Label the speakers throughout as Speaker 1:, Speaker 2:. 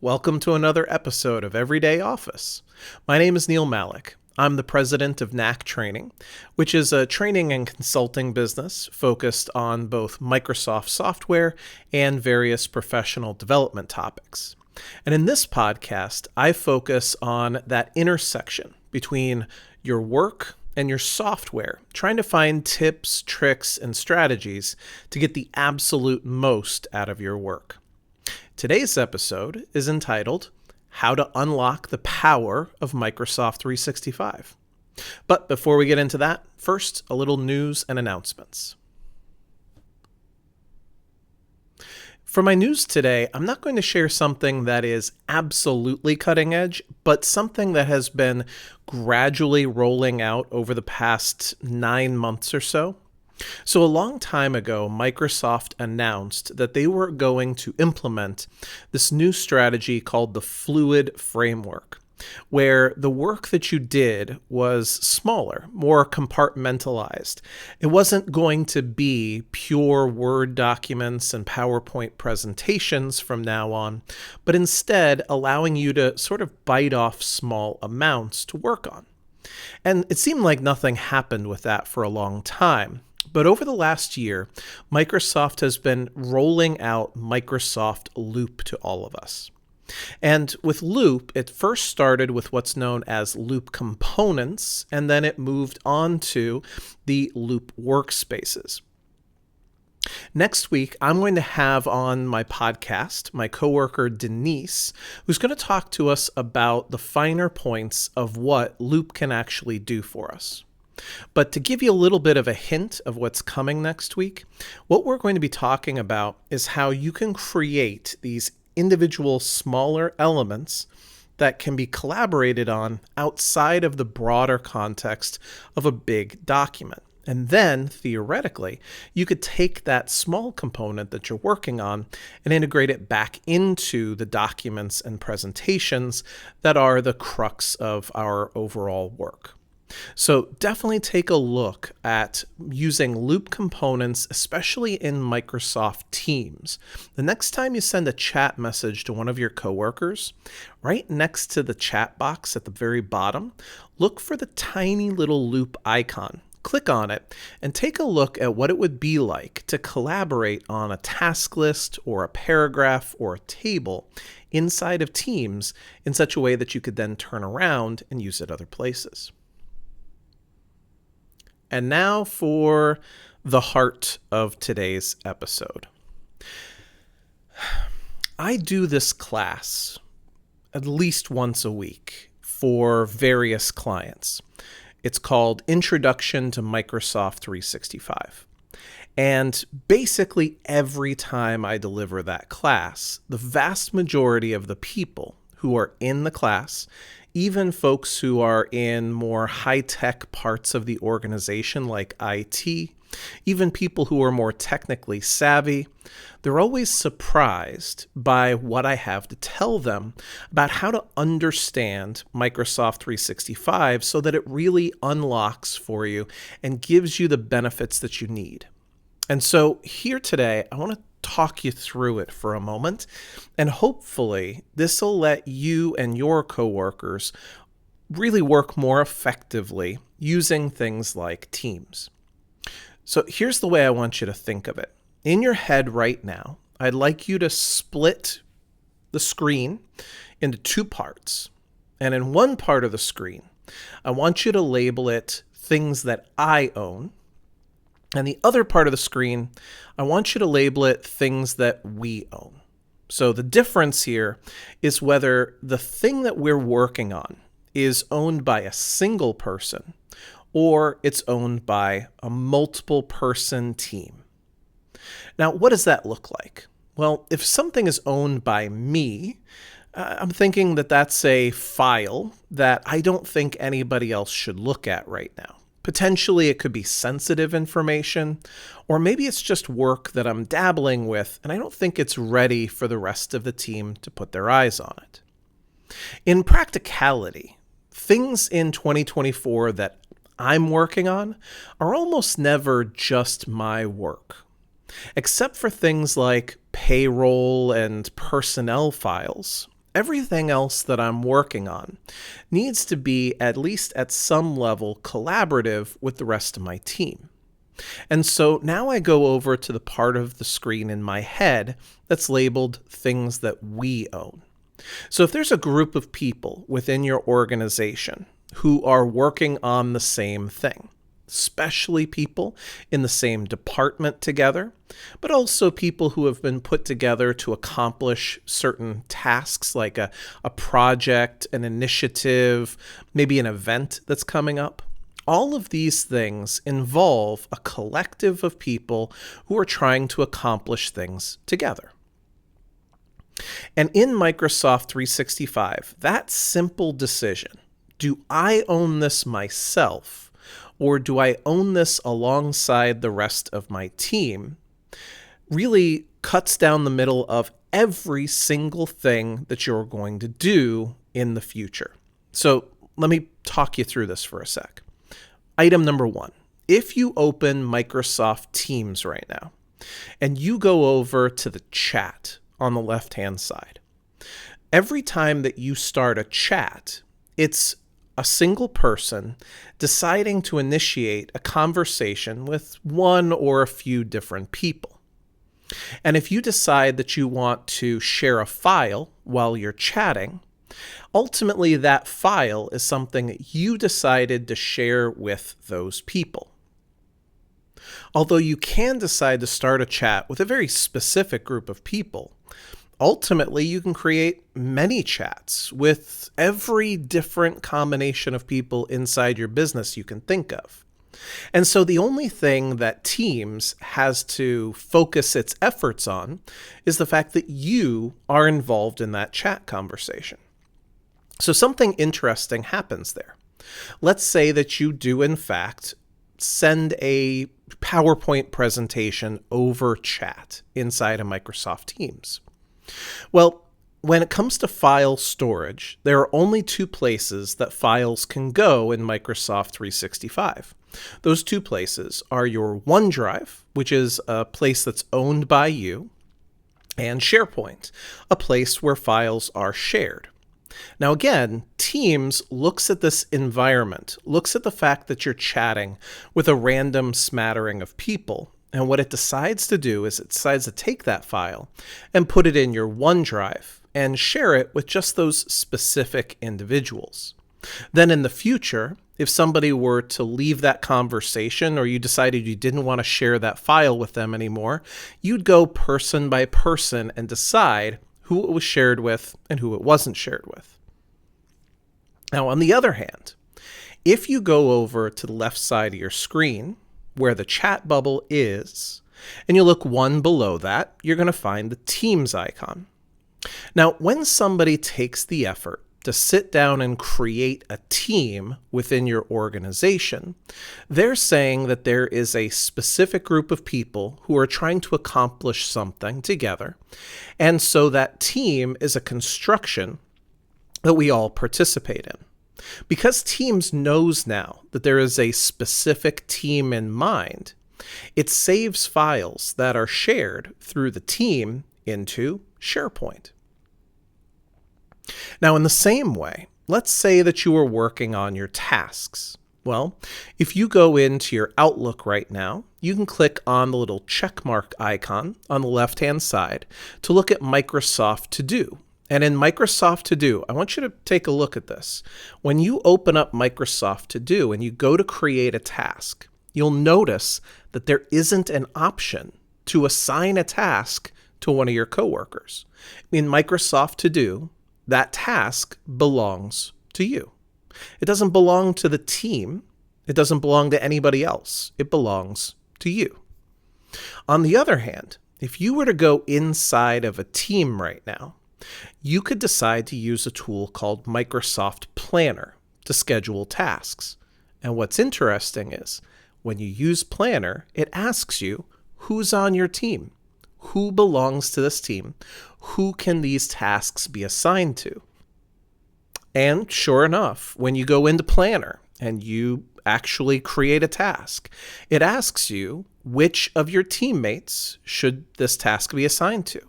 Speaker 1: Welcome to another episode of Everyday Office. My name is Neil Malek. I'm the president of Knack Training, which is a training and consulting business focused on both Microsoft software and various professional development topics. And in this podcast, I focus on that intersection between your work and your software, trying to find tips, tricks, and strategies to get the absolute most out of your work. Today's episode is entitled, How to Unlock the Power of Microsoft 365. But before we get into that, first, a little news and announcements. For my news today, I'm not going to share something that is absolutely cutting edge, but something that has been gradually rolling out over the past 9 months or so. So a long time ago, Microsoft announced that they were going to implement this new strategy called the Fluid Framework, where the work that you did was smaller, more compartmentalized. It wasn't going to be pure Word documents and PowerPoint presentations from now on, but instead allowing you to sort of bite off small amounts to work on. And it seemed like nothing happened with that for a long time. But over the last year, Microsoft has been rolling out Microsoft Loop to all of us. And with Loop, it first started with what's known as Loop components, and then it moved on to the Loop workspaces. Next week, I'm going to have on my podcast my coworker Denise, who's going to talk to us about the finer points of what Loop can actually do for us. But to give you a little bit of a hint of what's coming next week, what we're going to be talking about is how you can create these individual smaller elements that can be collaborated on outside of the broader context of a big document. And then, theoretically, you could take that small component that you're working on and integrate it back into the documents and presentations that are the crux of our overall work. So definitely take a look at using Loop components, especially in Microsoft Teams. The next time you send a chat message to one of your coworkers, right next to the chat box at the very bottom, look for the tiny little Loop icon. Click on it and take a look at what it would be like to collaborate on a task list or a paragraph or a table inside of Teams in such a way that you could then turn around and use it other places. And now for the heart of today's episode. I do this class at least once a week for various clients. It's called Introduction to Microsoft 365. And basically every time I deliver that class, the vast majority of the people who are in the class, even folks who are in more high-tech parts of the organization like IT, even people who are more technically savvy, they're always surprised by what I have to tell them about how to understand Microsoft 365 so that it really unlocks for you and gives you the benefits that you need. And so here today, I want to talk you through it for a moment, and hopefully this will let you and your coworkers really work more effectively using things like Teams. So here's the way I want you to think of it. In your head right now, I'd like you to split the screen into two parts. And in one part of the screen, I want you to label it things that I own. And the other part of the screen, I want you to label it things that we own. So the difference here is whether the thing that we're working on is owned by a single person or it's owned by a multiple person team. Now, what does that look like? Well, if something is owned by me, I'm thinking that that's a file that I don't think anybody else should look at right now. Potentially, it could be sensitive information, or maybe it's just work that I'm dabbling with, and I don't think it's ready for the rest of the team to put their eyes on it. In practicality, things in 2024 that I'm working on are almost never just my work. Except for things like payroll and personnel files, everything else that I'm working on needs to be, at least at some level, collaborative with the rest of my team. And so now I go over to the part of the screen in my head that's labeled things that we own. So if there's a group of people within your organization who are working on the same thing, especially people in the same department together, but also people who have been put together to accomplish certain tasks like a project, an initiative, maybe an event that's coming up. All of these things involve a collective of people who are trying to accomplish things together. And in Microsoft 365, that simple decision, do I own this myself, or do I own this alongside the rest of my team, really cuts down the middle of every single thing that you're going to do in the future. So let me talk you through this for a sec. Item number 1, if you open Microsoft Teams right now and you go over to the chat on the left-hand side, every time that you start a chat, it's a single person deciding to initiate a conversation with one or a few different people. And if you decide that you want to share a file while you're chatting, ultimately that file is something that you decided to share with those people. Although you can decide to start a chat with a very specific group of people, ultimately you can create many chats with every different combination of people inside your business you can think of. And so the only thing that Teams has to focus its efforts on is the fact that you are involved in that chat conversation. So something interesting happens there. Let's say that you do, in fact, send a PowerPoint presentation over chat inside of Microsoft Teams. Well, when it comes to file storage, there are only 2 places that files can go in Microsoft 365. Those 2 places are your OneDrive, which is a place that's owned by you, and SharePoint, a place where files are shared. Now again, Teams looks at this environment, looks at the fact that you're chatting with a random smattering of people, and what it decides to do is it decides to take that file and put it in your OneDrive and share it with just those specific individuals. Then in the future, if somebody were to leave that conversation or you decided you didn't want to share that file with them anymore, you'd go person by person and decide who it was shared with and who it wasn't shared with. Now, on the other hand, if you go over to the left side of your screen where the chat bubble is, and you look one below that, you're going to find the Teams icon. Now, when somebody takes the effort to sit down and create a team within your organization, they're saying that there is a specific group of people who are trying to accomplish something together. And so that team is a construction that we all participate in. Because Teams knows now that there is a specific team in mind, it saves files that are shared through the team into SharePoint. Now, in the same way, let's say that you are working on your tasks. Well, if you go into your Outlook right now, you can click on the little checkmark icon on the left-hand side to look at Microsoft To Do. And in Microsoft To Do, I want you to take a look at this. When you open up Microsoft To Do and you go to create a task, you'll notice that there isn't an option to assign a task to one of your coworkers. In Microsoft To Do, that task belongs to you. It doesn't belong to the team. It doesn't belong to anybody else. It belongs to you. On the other hand, if you were to go inside of a team right now, you could decide to use a tool called Microsoft Planner to schedule tasks. And what's interesting is when you use Planner, it asks you who's on your team, who belongs to this team, who can these tasks be assigned to. And sure enough, when you go into Planner and you actually create a task. It asks you which of your teammates should this task be assigned to.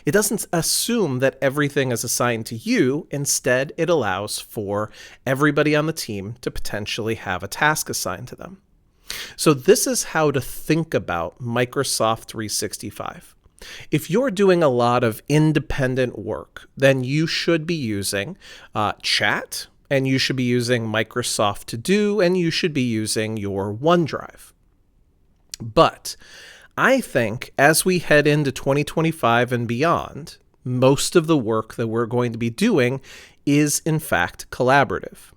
Speaker 1: It doesn't assume that everything is assigned to you. Instead, it allows for everybody on the team to potentially have a task assigned to them. So this is how to think about Microsoft 365. If you're doing a lot of independent work, then you should be using chat, and you should be using Microsoft To Do, and you should be using your OneDrive. But I think as we head into 2025 and beyond, most of the work that we're going to be doing is in fact collaborative.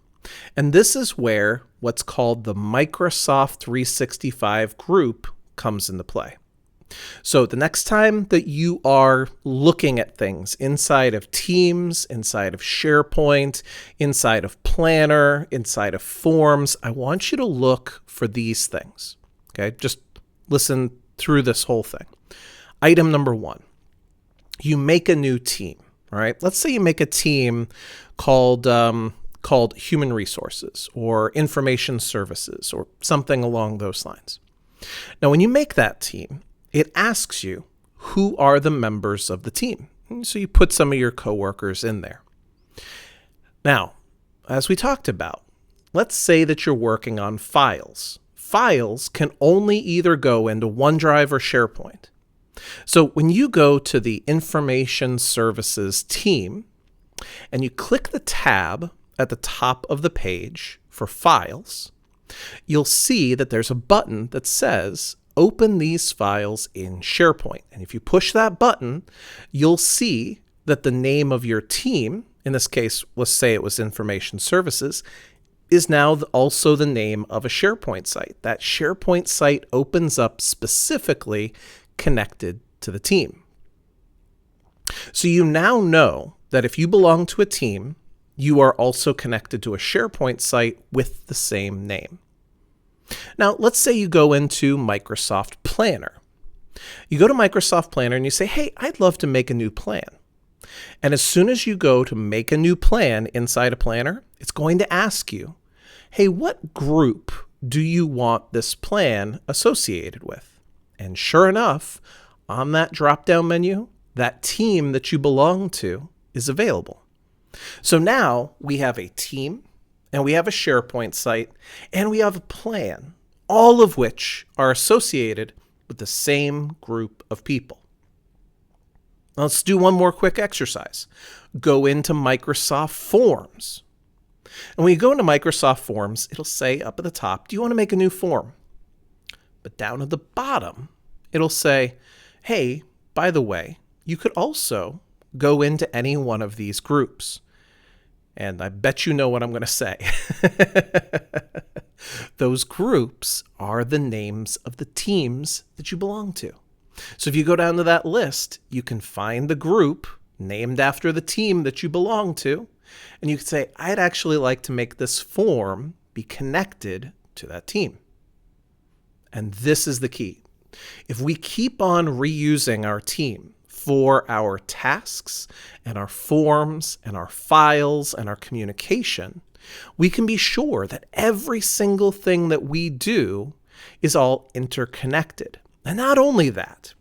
Speaker 1: And this is where what's called the Microsoft 365 group comes into play. So the next time that you are looking at things inside of Teams, inside of SharePoint, inside of Planner, inside of Forms, I want you to look for these things. Okay, just listen through this whole thing. Item number 1, you make a new team. All right, let's say you make a team called Human Resources or Information Services or something along those lines. Now, when you make that team, it asks you, who are the members of the team? So you put some of your coworkers in there. Now, as we talked about, let's say that you're working on files. Files can only either go into OneDrive or SharePoint. So when you go to the Information Services team and you click the tab at the top of the page for files, you'll see that there's a button that says open these files in SharePoint. And if you push that button, you'll see that the name of your team, in this case, let's say it was Information Services, is now also the name of a SharePoint site. That SharePoint site opens up specifically connected to the team. So you now know that if you belong to a team, you are also connected to a SharePoint site with the same name. Now, let's say you go into Microsoft Planner. You go to Microsoft Planner and you say, hey, I'd love to make a new plan. And as soon as you go to make a new plan inside a planner, it's going to ask you, hey, what group do you want this plan associated with? And sure enough, on that drop-down menu, that team that you belong to is available. So now we have a team, and we have a SharePoint site, and we have a plan, all of which are associated with the same group of people. Now let's do one more quick exercise. Go into Microsoft Forms. And when you go into Microsoft Forms, it'll say up at the top, do you want to make a new form? But down at the bottom, it'll say, hey, by the way, you could also go into any one of these groups. And I bet you know what I'm going to say. Those groups are the names of the teams that you belong to. So if you go down to that list, you can find the group named after the team that you belong to. And you can say, I'd actually like to make this form be connected to that team. And this is the key. If we keep on reusing our team for our tasks and our forms and our files and our communication, we can be sure that every single thing that we do is all interconnected. And not only that,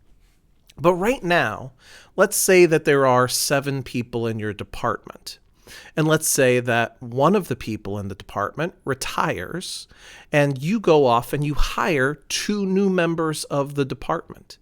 Speaker 1: but right now, let's say that there are 7 people in your department. And let's say that one of the people in the department retires and you go off and you hire 2 new members of the department.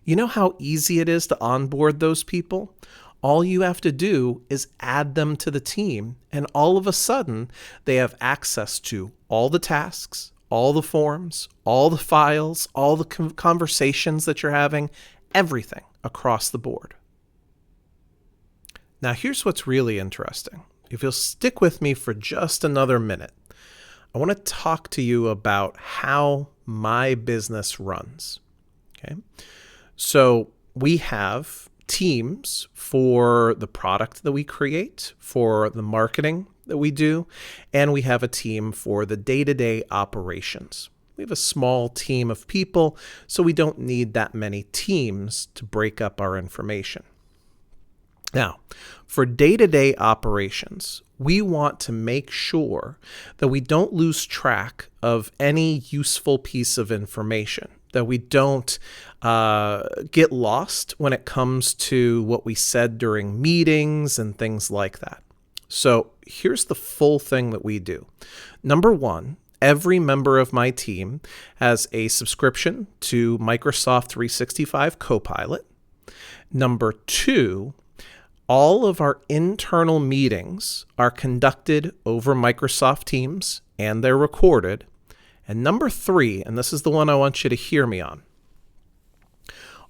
Speaker 1: You know how easy it is to onboard those people? All you have to do is add them to the team, and all of a sudden, they have access to all the tasks, all the forms, all the files, all the conversations that you're having, everything across the board. Now, here's what's really interesting. If you'll stick with me for just another minute, I want to talk to you about how my business runs. Okay? So we have teams for the product that we create, for the marketing that we do, and we have a team for the day-to-day operations. We have a small team of people, so we don't need that many teams to break up our information. Now, for day-to-day operations, We want to make sure that we don't lose track of any useful piece of information, that we don't get lost when it comes to what we said during meetings and things like that. So here's the full thing that we do. Number one, every member of my team has a subscription to Microsoft 365 Copilot. Number two, all of our internal meetings are conducted over Microsoft Teams and they're recorded. And number three, and this is the one I want you to hear me on,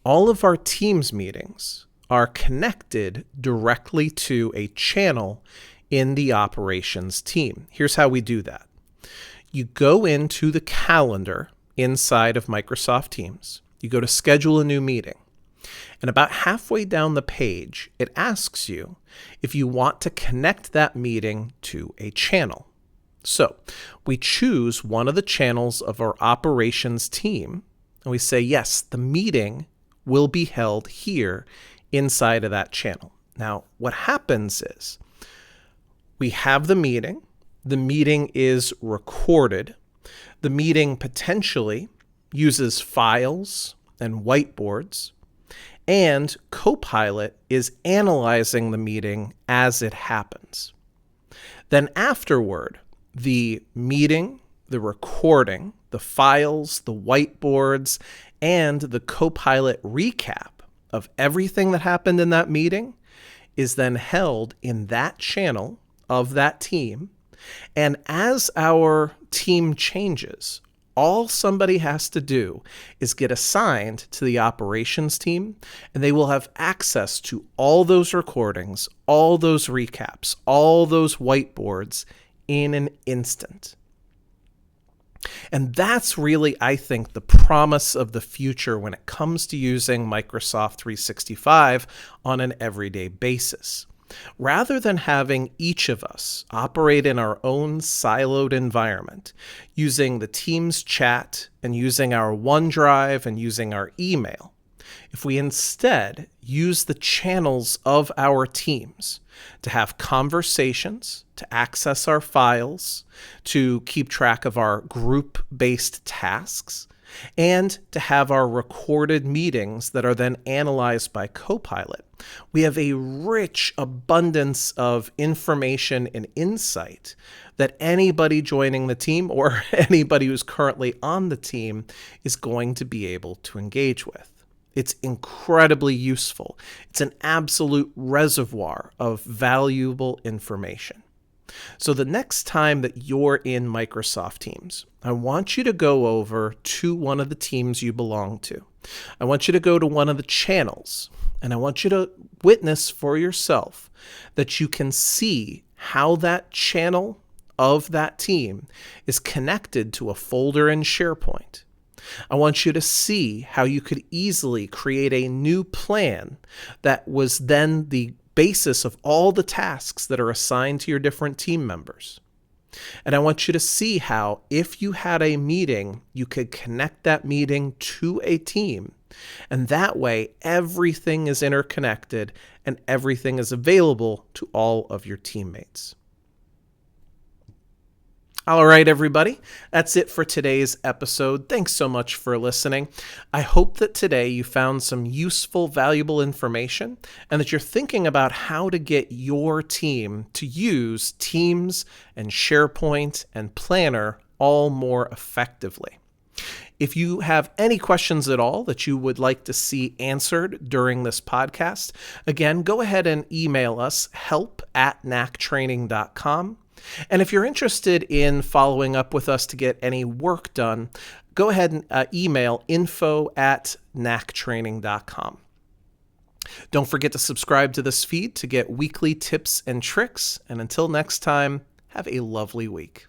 Speaker 1: all of our Teams meetings are connected directly to a channel in the operations team. Here's how we do that. You go into the calendar inside of Microsoft Teams. You go to schedule a new meeting. And about halfway down the page, it asks you if you want to connect that meeting to a channel. So we choose one of the channels of our operations team, and we say, yes, the meeting will be held here inside of that channel. Now, what happens is we have the meeting is recorded, the meeting potentially uses files and whiteboards, and Copilot is analyzing the meeting as it happens. Then afterward, the meeting, the recording, the files, the whiteboards, and the Copilot recap of everything that happened in that meeting is then held in that channel of that team. And as our team changes, all somebody has to do is get assigned to the operations team, and they will have access to all those recordings, all those recaps, all those whiteboards in an instant. And that's really, I think, the promise of the future when it comes to using Microsoft 365 on an everyday basis. Rather than having each of us operate in our own siloed environment, using the Teams chat and using our OneDrive and using our email, if we instead use the channels of our teams to have conversations, to access our files, to keep track of our group-based tasks, and to have our recorded meetings that are then analyzed by Copilot, we have a rich abundance of information and insight that anybody joining the team or anybody who's currently on the team is going to be able to engage with. It's incredibly useful. It's an absolute reservoir of valuable information. So the next time that you're in Microsoft Teams, I want you to go over to one of the teams you belong to. I want you to go to one of the channels, and I want you to witness for yourself that you can see how that channel of that team is connected to a folder in SharePoint. I want you to see how you could easily create a new plan that was then the basis of all the tasks that are assigned to your different team members. And I want you to see how, if you had a meeting, you could connect that meeting to a team. And that way, everything is interconnected and everything is available to all of your teammates. All right, everybody, that's it for today's episode. Thanks so much for listening. I hope that today you found some useful, valuable information and that you're thinking about how to get your team to use Teams and SharePoint and Planner all more effectively. If you have any questions at all that you would like to see answered during this podcast, again, go ahead and email us, help@knacktraining.com. And if you're interested in following up with us to get any work done, go ahead and email info@knacktraining.com. Don't forget to subscribe to this feed to get weekly tips and tricks. And until next time, have a lovely week.